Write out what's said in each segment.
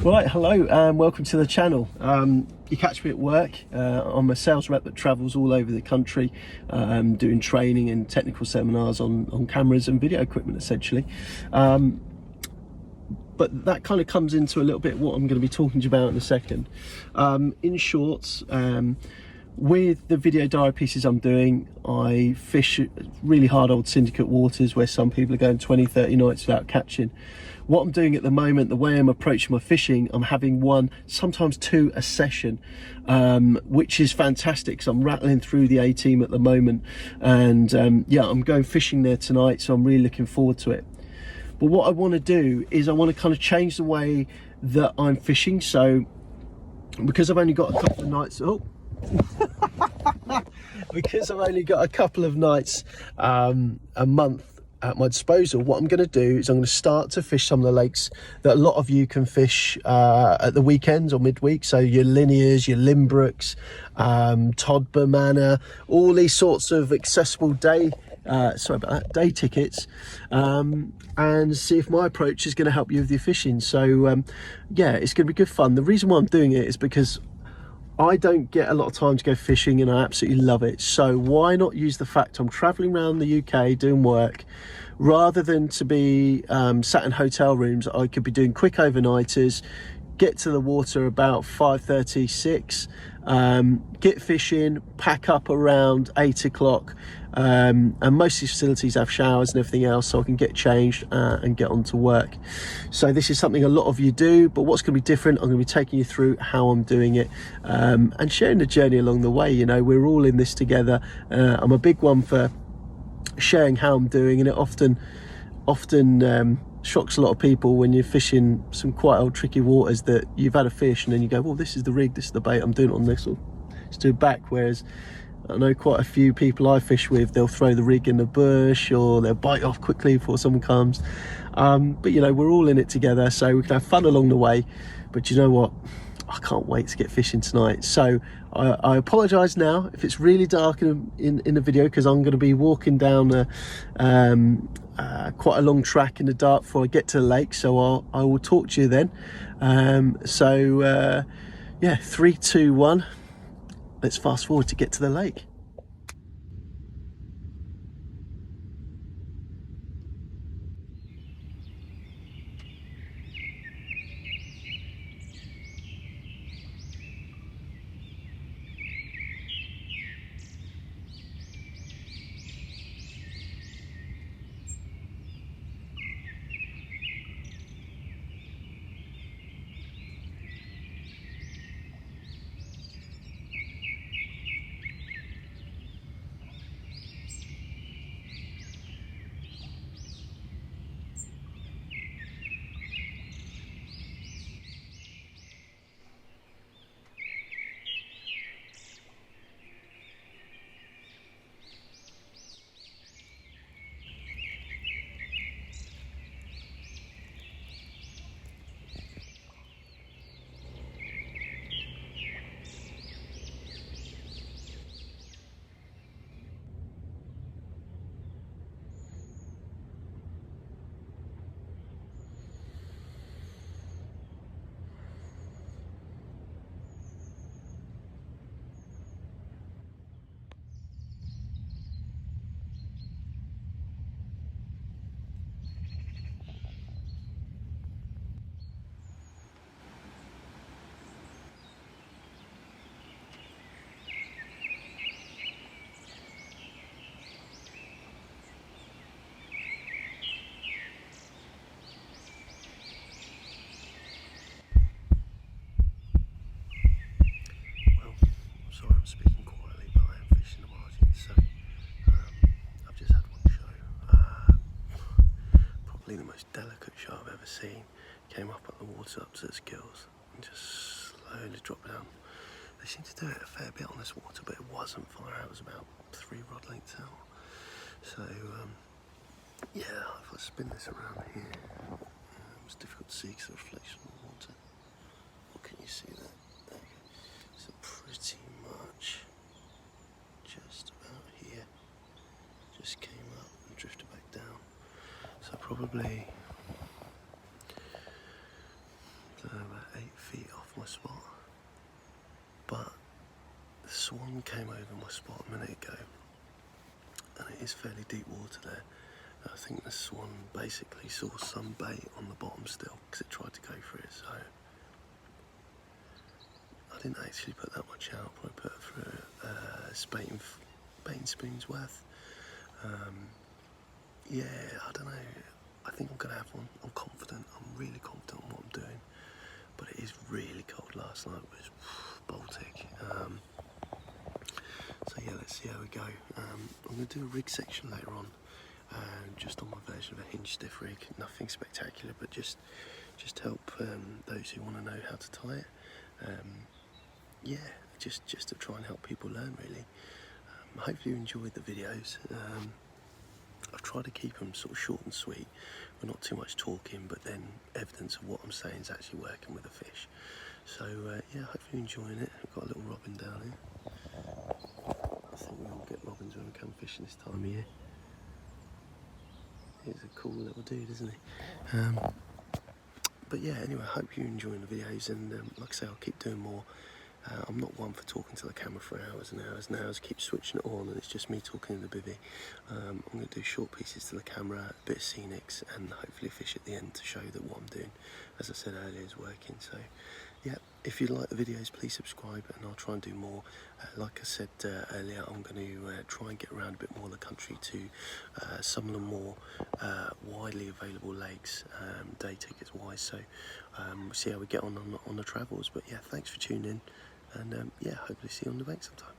Right, hello and welcome to the channel. You catch me at work. I'm a sales rep that travels all over the country, doing training and technical seminars on cameras and video equipment essentially. But that kind of comes into a little bit what I'm going to be talking to you about in a second. In short, with the video diary pieces I'm doing, I fish really hard old syndicate waters where some people are going 20-30 nights without catching. What I'm doing at the moment, the way I'm approaching my fishing, I'm having one, sometimes two a session, which is fantastic. So I'm rattling through the A-team at the moment, and yeah, I'm going fishing there tonight, so I'm really looking forward to it. But what I want to do is I want to kind of change the way that I'm fishing. So because I've only got a couple of nights, because I've only got a couple of nights a month at my disposal, what I'm going to do is I'm going to start to fish some of the lakes that a lot of you can fish at the weekends or midweek. So your Linears, your Limbrooks, Todber Manor, all these sorts of accessible day tickets, and see if my approach is going to help you with your fishing. So yeah, it's going to be good fun. The reason why I'm doing it is because I don't get a lot of time to go fishing and I absolutely love it. So why not use the fact I'm traveling around the UK doing work, rather than to be sat in hotel rooms. I could be doing quick overnighters, get to the water about 5:30, 6, get fishing, pack up around 8 o'clock, and most of these facilities have showers and everything else, so I can get changed and get on to work. So this is something a lot of you do, but what's going to be different, I'm going to be taking you through how I'm doing it, and sharing the journey along the way. You know, we're all in this together. I'm a big one for sharing how I'm doing, and it often shocks a lot of people when you're fishing some quite old tricky waters that you've had a fish and then you go, well, this is the rig, this is the bait, I'm doing it on this, or just do it back. Whereas I know quite a few people I fish with, they'll throw the rig in the bush or they'll bite off quickly before someone comes. But you know, we're all in it together, so we can have fun along the way. But you know what, I can't wait to get fishing tonight. So I apologise now if it's really dark in the video, because I'm going to be walking down quite a long track in the dark before I get to the lake. So I will talk to you then. Yeah, 3, 2, 1. Let's fast forward to get to the lake. Sorry, I'm speaking quietly, but I am fishing the margins. So I've just had one show, probably the most delicate show I've ever seen. Came up at the water up to its gills and just slowly dropped down. They seem to do it a fair bit on this water, but it wasn't far out. It was about 3 rod lengths out. So yeah, if I spin this around here, it's difficult to see because of the reflection of the water. Or can you see that? So pretty much just about here, just came up and drifted back down. So probably about 8 swan came over my spot a minute ago, and it is fairly deep water there. I think the swan basically saw some bait on the bottom still because it tried to go for it, so I didn't actually put that much out. I put it through bait and spoon's worth. Yeah, I don't know. I think I'm gonna have one. I'm confident. I'm really confident in what I'm doing. But it is really cold. Last night was Baltic. So yeah, let's see how we go. I'm gonna do a rig section later on, just on my version of a hinge stiff rig. Nothing spectacular, but just help those who want to know how to tie it. Yeah, just to try and help people learn, really. Hopefully you enjoyed the videos. I've tried to keep them sort of short and sweet, with not too much talking, but then evidence of what I'm saying is actually working with a fish. So yeah, hopefully you're enjoying it. I've got a little robin down here. I think we all get robins when we come fishing this time of year. He's a cool little dude, isn't he? But yeah, anyway, I hope you're enjoying the videos, and like I say, I'll keep doing more. I'm not one for talking to the camera for hours and hours and hours. Keep switching it on and it's just me talking in the bivvy. I'm going to do short pieces to the camera, a bit of scenics, and hopefully fish at the end to show that what I'm doing, as I said earlier, is working. So yeah, if you like the videos, please subscribe and I'll try and do more. Like I said earlier, I'm going to try and get around a bit more of the country to some of the more widely available lakes, day tickets wise. So we'll see how we get on the travels. But yeah, thanks for tuning in. And yeah, hopefully see you on the bank sometime.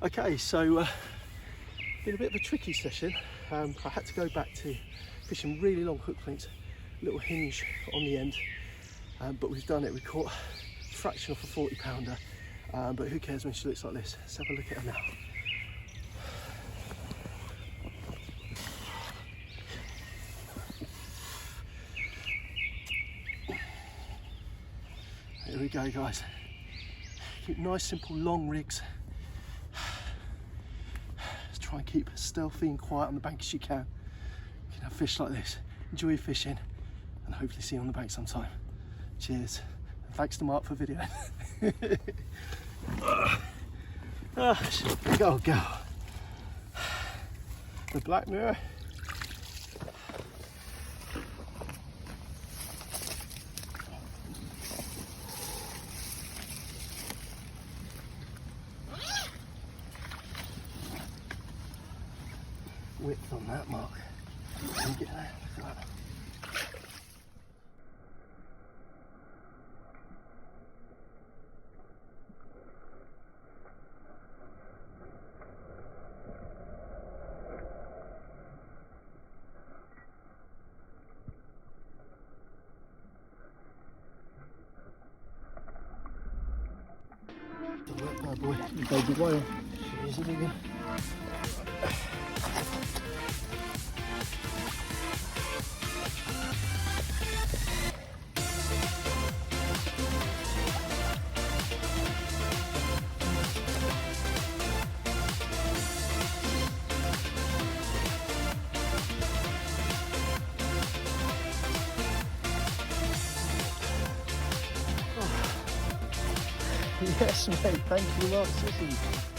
Okay, so been a bit of a tricky session. I had to go back to fishing really long hook lengths, little hinge on the end, but we've done it. We caught a fraction off a 40-pounder, but who cares when she looks like this? Let's have a look at her now. Here we go, guys. Keep nice, simple, long rigs. Try and keep stealthy and quiet on the bank as you can. You can have fish like this. Enjoy your fishing and hopefully see you on the bank sometime. Cheers. And thanks to Mark for video. Go, go. The black mirror. Width on that, Mark. Can you get there? Look at that. The wet bad boy, the baby whale. She's it again. Yes, mate. Thank you, Mark Sissy.